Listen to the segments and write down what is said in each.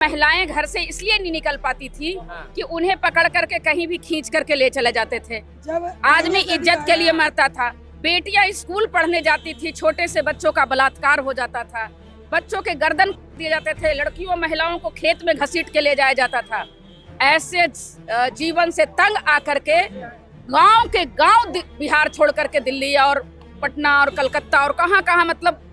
महिलाएं घर से इसलिए नहीं निकल पाती थी कि उन्हें पकड़ करके कहीं भी खींच करके ले चले जाते थे। आदमी इज्जत के लिए मरता था। बेटियां स्कूल पढ़ने जाती थी, छोटे से बच्चों का बलात्कार हो जाता था, बच्चों के गर्दन दिए जाते थे, लड़कियों महिलाओं को खेत में घसीट के ले जाया जाता था। ऐसे जीवन से तंग आकर के गांव बिहार छोड़ करके दिल्ली और पटना और कलकत्ता और कहां मतलब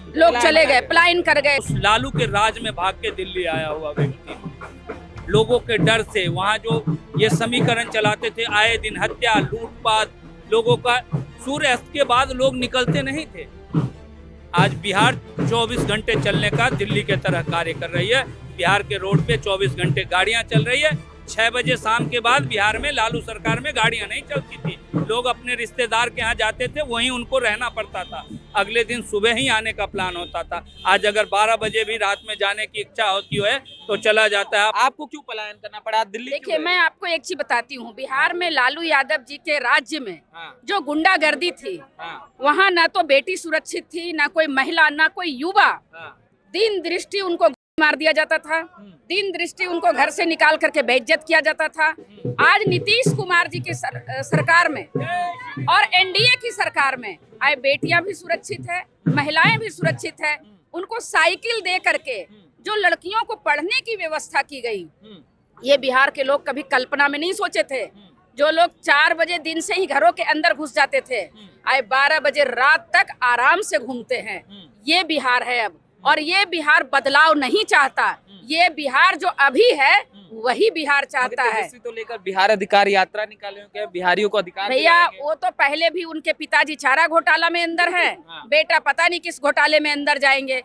लोग चले गए, पलायन कर गए। लालू के राज में भाग के दिल्ली आया हुआ व्यक्ति, लोगों के डर से वहाँ जो ये समीकरण चलाते थे, आए दिन हत्या लूटपाट, लोगों का सूर्य अस्त के बाद लोग निकलते नहीं थे। आज बिहार 24 घंटे चलने का दिल्ली के तरह कार्य कर रही है। बिहार के रोड पे 24 घंटे गाड़ियां चल रही है। 6 बजे शाम के बाद बिहार में लालू सरकार में गाड़ियां नहीं चलती थी। लोग अपने रिश्तेदार के यहाँ जाते थे, वहीं उनको रहना पड़ता था। अगले दिन सुबह ही आने का प्लान होता था। आज अगर 12 बजे भी रात में जाने की इच्छा होती है तो चला जाता है। आपको क्यों पलायन करना पड़ा दिल्ली? देखिए, मैं आपको एक चीज बताती हूँ। बिहार में लालू यादव जी के राज्य में जो गुंडागर्दी थी, वहाँ ना तो बेटी सुरक्षित थी, ना कोई महिला, ना कोई युवा। दिन दृष्टि उनको मार दिया जाता था, दिन दृष्टि उनको घर से निकाल करके बेइज्जत किया जाता था। आज नीतीश कुमार जी की सरकार में और एनडीए की सरकार में आए बेटियां भी सुरक्षित है, महिलाएं भी सुरक्षित है। उनको साइकिल दे करके जो लड़कियों को पढ़ने की व्यवस्था की गई, ये बिहार के लोग कभी कल्पना में नहीं सोचे थे। जो लोग 4 बजे दिन से ही घरों के अंदर घुस जाते थे, आए 12 बजे रात तक आराम से घूमते हैं। ये बिहार है अब, और ये बिहार बदलाव नहीं चाहता। ये बिहार जो अभी है वही बिहार चाहता है। तो लेकर बिहार अधिकार यात्रा निकाले क्या बिहारियों को अधिकार? भैया, वो तो पहले भी उनके पिताजी चारा घोटाला में अंदर हैं, बेटा पता नहीं किस घोटाले में अंदर जाएंगे।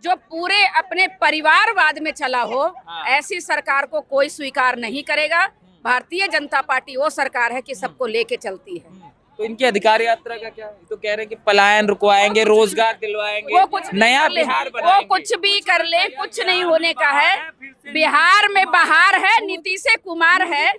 जो पूरे अपने परिवारवाद में चला हो, ऐसी सरकार को कोई स्वीकार नहीं करेगा। भारतीय जनता पार्टी वो सरकार है कि सबको लेके चलती है। तो इनकी अधिकार यात्रा का क्या? तो कह रहे हैं कि पलायन रुकवाएंगे, रोजगार दिलवाएंगे, वो कुछ नया बिहार बनाएंगे। वो कुछ भी कर ले, कुछ नहीं होने का है। बिहार में बहार है, नीतीश कुमार है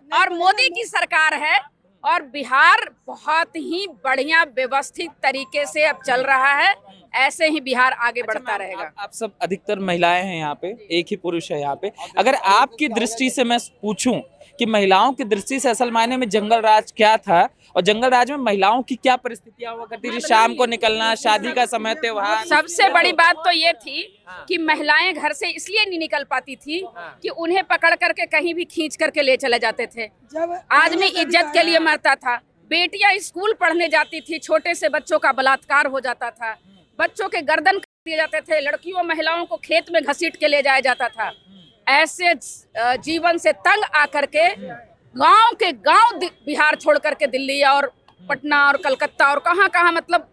और मोदी की सरकार है, और बिहार बहुत ही बढ़िया व्यवस्थित तरीके से अब चल रहा है। ऐसे ही बिहार आगे बढ़ता रहेगा। आप सब अधिकतर महिलाएं हैं यहाँ पे, एक ही पुरुष है यहाँ पे। अगर आपकी दृष्टि से मैं पूछूं कि महिलाओं की दृष्टि से असल मायने में जंगल राज क्या था और जंगल राज में महिलाओं की क्या परिस्थितियां हुआ करती थी? शाम को निकलना, शादी का समय, त्योहार। सबसे बड़ी बात तो ये थी कि महिलाएं घर से इसलिए नहीं निकल पाती थी कि उन्हें पकड़ करके कहीं भी खींच करके ले चले जाते थे। आदमी इज्जत के लिए मरता था। बेटियां स्कूल पढ़ने जाती थी, छोटे से बच्चों का बलात्कार हो जाता था, बच्चों के गर्दन दिए जाते थे, लड़कियों महिलाओं को खेत में घसीट के ले जाया जाता था। ऐसे जीवन से तंग आकर के गांव बिहार छोड़ करके दिल्ली और पटना और कलकत्ता और कहां मतलब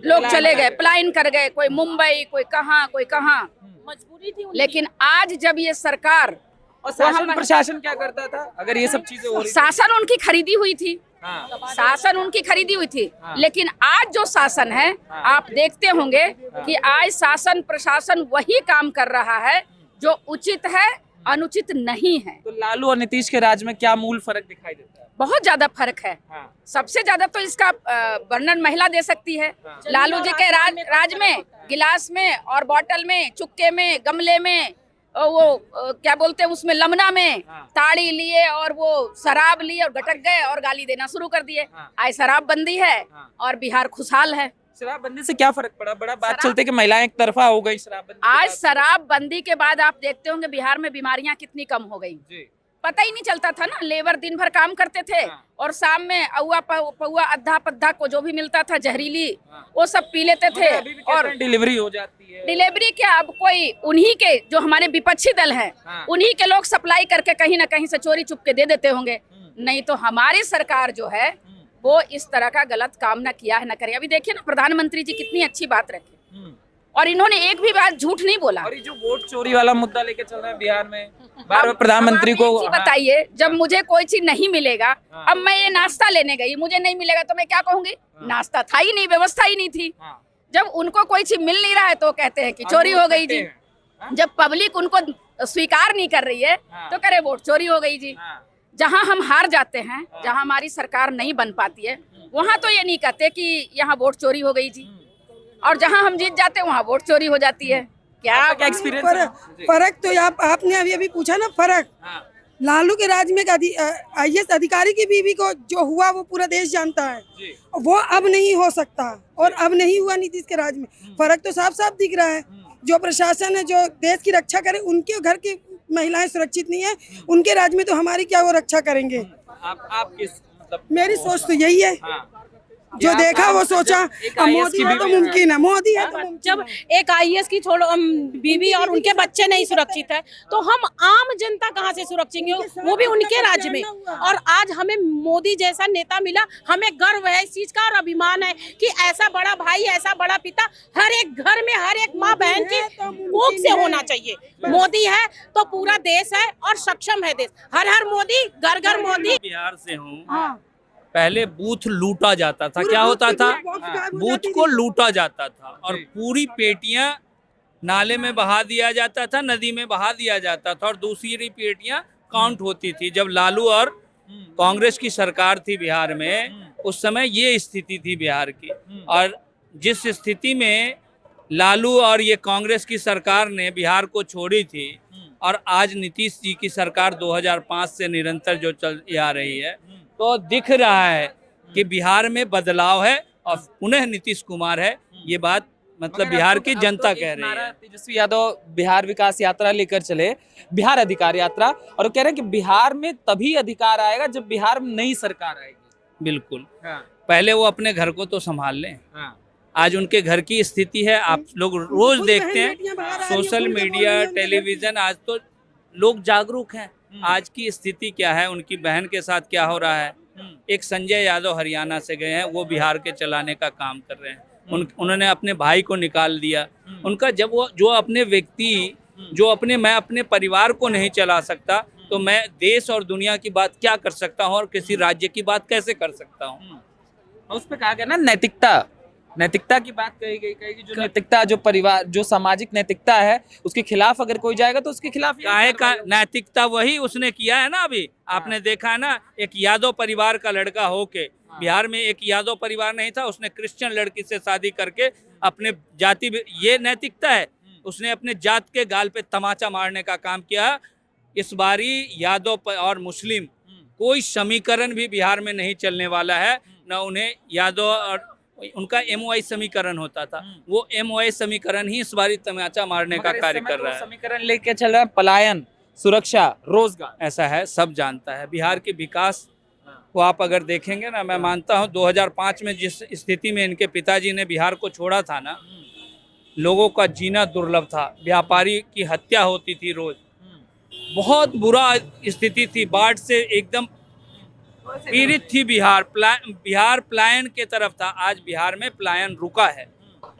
लोग चले गए, पलायन कर गए। कोई मुंबई, कोई कहां मजबूरी थी। लेकिन आज जब ये सरकार और प्रशासन क्या करता था अगर ये सब चीजें हो रही? शासन उनकी खरीदी हुई थी। शासन उनकी खरीदी हुई थी। लेकिन आज जो शासन है, आप देखते होंगे कि आज शासन प्रशासन वही काम कर रहा है जो उचित है, अनुचित नहीं है। तो लालू और नीतीश के राज में क्या मूल फर्क दिखाई देता है? बहुत ज्यादा फर्क है। सबसे ज्यादा तो इसका वर्णन महिला दे सकती है। लालू जी के राज में गिलास में और बोतल में, चुक्के में, गमले में, वो क्या बोलते हैं उसमें, लमना में ताड़ी लिए और वो शराब लिए और गटक गए और गाली देना शुरू कर दिए। आज शराबबंदी है और बिहार खुशहाल है। शराबबंदी से क्या फर्क पड़ा? बड़ा बात चलते कि महिलाएं एक तरफा हो गई शराबबंदी। आज शराबबंदी के बाद आप देखते होंगे बिहार में बीमारियां कितनी कम हो गई। पता ही नहीं चलता था ना। लेबर दिन भर काम करते थे और शाम में अउआ पौआ अद्धा पद्धा को जो भी मिलता था जहरीली, वो सब पी लेते थे। और डिलीवरी हो जाती है। डिलीवरी क्या, अब कोई उन्हीं के जो हमारे विपक्षी दल हैं, उन्हीं के लोग सप्लाई करके कहीं ना कहीं से चोरी चुप के दे देते होंगे। नहीं तो हमारी सरकार जो है वो इस तरह का गलत काम ना किया है, ना करे। अभी देखिए ना, प्रधानमंत्री जी कितनी अच्छी बात रखे और इन्होंने एक भी बात झूठ नहीं बोला। और ये जो वोट चोरी वाला मुद्दा लेके चल रहा है बिहार में, बार बार प्रधानमंत्री को बताइए, जब मुझे कोई चीज नहीं मिलेगा, अब मैं ये नाश्ता लेने गई, मुझे नहीं मिलेगा तो मैं क्या कहूंगी? नाश्ता था ही नहीं, व्यवस्था ही नहीं थी। जब उनको कोई चीज मिल नहीं रहा है तो कहते हैं कि चोरी हो गई जी। जब पब्लिक उनको स्वीकार नहीं कर रही है तो करे वोट चोरी हो गई जी। जहां हम हार जाते हैं, जहां हमारी सरकार नहीं बन पाती है, वहां तो ये नहीं कहते कि यहाँ वोट चोरी हो गई जी, और जहां हम जीत जाते हैं वहां वोट चोरी हो जाती है। क्या क्या एक्सपीरियंस? फर्क तो आपने अभी पूछा ना, फर्क लालू के राज में IAS अधिकारी की बीवी को जो हुआ वो पूरा देश जानता है, वो अब नहीं हो सकता और अब नहीं हुआ नीतीश के राज में। फर्क तो साफ साफ दिख रहा है। जो प्रशासन है, जो देश की रक्षा करे, उनके घर की महिलाएं सुरक्षित नहीं है, उनके राज में तो हमारी क्या वो रक्षा करेंगे। आप किस मतलब मेरी सोच तो यही है, जो देखा वो सोचा। अब मोदी है तो मुमकिन है, मोदी है तो मुमकिन जब है। एक IAS की छोड़ो बीवी और उनके बच्चे नहीं सुरक्षित है, तो हम आम जनता कहाँ से सुरक्षित होंगे, वो भी उनके राज्य में। और आज हमें मोदी जैसा नेता मिला, हमें गर्व है इस चीज का और अभिमान है कि ऐसा बड़ा भाई, ऐसा बड़ा पिता हर एक घर में, हर एक माँ बहन की कोख से होना चाहिए। मोदी है तो पूरा देश है और सक्षम है देश। हर हर मोदी, घर घर मोदी। बिहार से हूँ। पहले बूथ लूटा जाता था, क्या होता था? बूथ को लूटा जाता था और पूरी पेटियां नाले में बहा दिया जाता था, नदी में बहा दिया जाता था और दूसरी पेटियां काउंट होती थी। जब लालू और कांग्रेस की सरकार थी बिहार में, उस समय ये स्थिति थी बिहार की। और जिस स्थिति में लालू और ये कांग्रेस की सरकार ने बिहार को छोड़ी थी और आज नीतीश जी की सरकार 2005 से निरंतर जो चल आ रही है, तो दिख रहा है कि बिहार में बदलाव है और पुनः नीतीश कुमार है। ये बात मतलब बिहार की जनता कह रही है। तेजस्वी यादव बिहार विकास यात्रा लेकर चले, बिहार अधिकार यात्रा, और वो कह रहे हैं कि बिहार में तभी अधिकार आएगा जब बिहार में नई सरकार आएगी। बिल्कुल। पहले वो अपने घर को तो संभाल लें। आज उनके घर की स्थिति है, आप लोग रोज देखते हैं सोशल मीडिया, टेलीविजन। आज तो लोग जागरूक हैं। आज की स्थिति क्या है, उनकी बहन के साथ क्या हो रहा है। एक संजय यादव हरियाणा से गए हैं, वो बिहार के चलाने का काम कर रहे हैं। उन्होंने अपने भाई को निकाल दिया। उनका जब वो जो अपने व्यक्ति जो मैं अपने परिवार को नहीं चला सकता, तो मैं देश और दुनिया की बात क्या कर सकता हूँ और किसी राज्य की बात कैसे कर सकता हूँ। उस पर कहा गया ना, नैतिकता की बात कही गई जो नैतिकता, जो परिवार, जो सामाजिक नैतिकता है, उसके खिलाफ अगर कोई जाएगा तो उसके खिलाफ काहे का नैतिकता वही उसने किया है ना। अभी आपने देखा है ना, एक यादव परिवार का लड़का होके, बिहार में एक यादव परिवार नहीं था, उसने क्रिश्चियन लड़की से शादी करके अपने जाति, ये नैतिकता है। उसने अपने जात के गाल पे तमाचा मारने का काम किया। इस बारी यादव और मुस्लिम कोई समीकरण भी बिहार में नहीं चलने वाला है। न उन्हें यादव और उनका MOI समीकरण होता था, वो MOI समीकरण ही इस बारी तमाचा मारने का कार्य कर रहा है। समीकरण लेके चल रहा है, पलायन, सुरक्षा, रोजगार। ऐसा है, सब जानता है। बिहार के विकास को आप अगर देखेंगे ना, मैं मानता हूँ 2005 में जिस स्थिति में इनके पिताजी ने बिहार को छोड़ा था ना, लोगों का जीना दुर्लभ था। व्यापारी की हत्या होती थी रोज, बहुत बुरा स्थिति थी। बाढ़ से एकदम पीड़ित थी बिहार पलायन के तरफ था। आज बिहार में पलायन रुका है।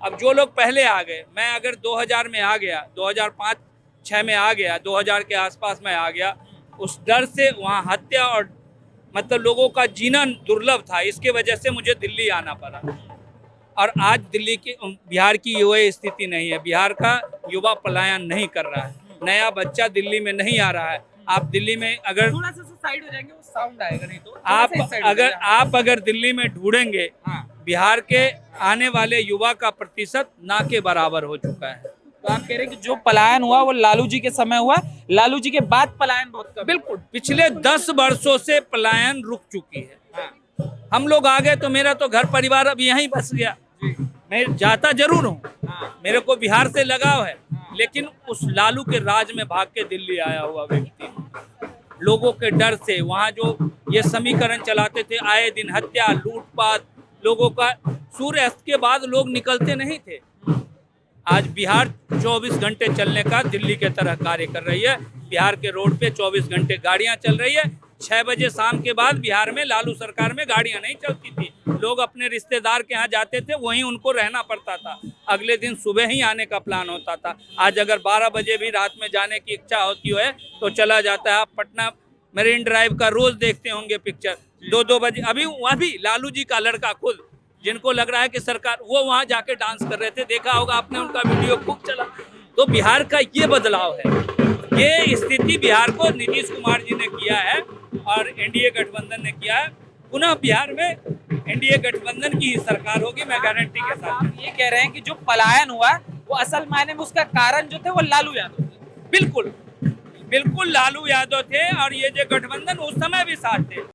अब जो लोग पहले आ गए, मैं अगर 2000 में आ गया, 2005-6 में आ गया, 2000 के आसपास में आ गया, उस डर से वहाँ हत्या और मतलब लोगों का जीना दुर्लभ था। इसके वजह से मुझे दिल्ली आना पड़ा। और आज बिहार की युवा स्थिति नहीं है। बिहार का युवा पलायन नहीं कर रहा है, नया बच्चा दिल्ली में नहीं आ रहा है। आप दिल्ली में अगर थोड़ा सा साइड हो जाएंगे, वो साउंड आएगा, नहीं तो आप अगर दिल्ली में ढूंढेंगे, बिहार के आने वाले युवा का प्रतिशत ना के बराबर हो चुका है। तो आप कह रहे हैं कि जो पलायन हुआ वो लालू जी के समय हुआ, लालू जी के बाद पलायन बहुत कम। बिल्कुल, पिछले 10 वर्षों से पलायन रुक चुकी है। हम लोग आ गए तो मेरा तो घर परिवार अब यहीं बस गया। मैं जाता जरूर हूँ, मेरे को बिहार से लगाव है, लेकिन उस लालू के राज में भाग के दिल्ली आया हुआ व्यक्ति, लोगों के डर से वहाँ जो ये समीकरण चलाते थे, आए दिन हत्या, लूटपाट, लोगों का सूर्यास्त के बाद लोग निकलते नहीं थे। आज बिहार 24 घंटे चलने का दिल्ली के तरह कार्य कर रही है। बिहार के रोड पे 24 घंटे गाड़ियां चल रही है। 6 बजे शाम के बाद बिहार में लालू सरकार में गाड़ियां नहीं चलती थी। लोग अपने रिश्तेदार के यहाँ जाते थे, वहीं उनको रहना पड़ता था। अगले दिन सुबह ही आने का प्लान होता था। आज अगर 12 बजे भी रात में जाने की इच्छा होती है तो चला जाता है। आप पटना मरीन ड्राइव का रोज देखते होंगे पिक्चर, 2-2 बजे। अभी लालू जी का लड़का खुद, जिनको लग रहा है कि सरकार, वो वहाँ जाके डांस कर रहे थे, देखा होगा आपने, उनका वीडियो खूब चला। तो बिहार का ये बदलाव है, ये स्थिति बिहार को नीतीश कुमार जी ने किया है और एनडीए गठबंधन ने किया है। पुनः बिहार में एनडीए गठबंधन की ही सरकार होगी, मैं गारंटी के साथ। आप ये कह रहे हैं कि जो पलायन हुआ वो असल मायने में उसका कारण जो थे वो लालू यादव थे। बिल्कुल बिल्कुल लालू यादव थे और ये जो गठबंधन उस समय भी साथ थे।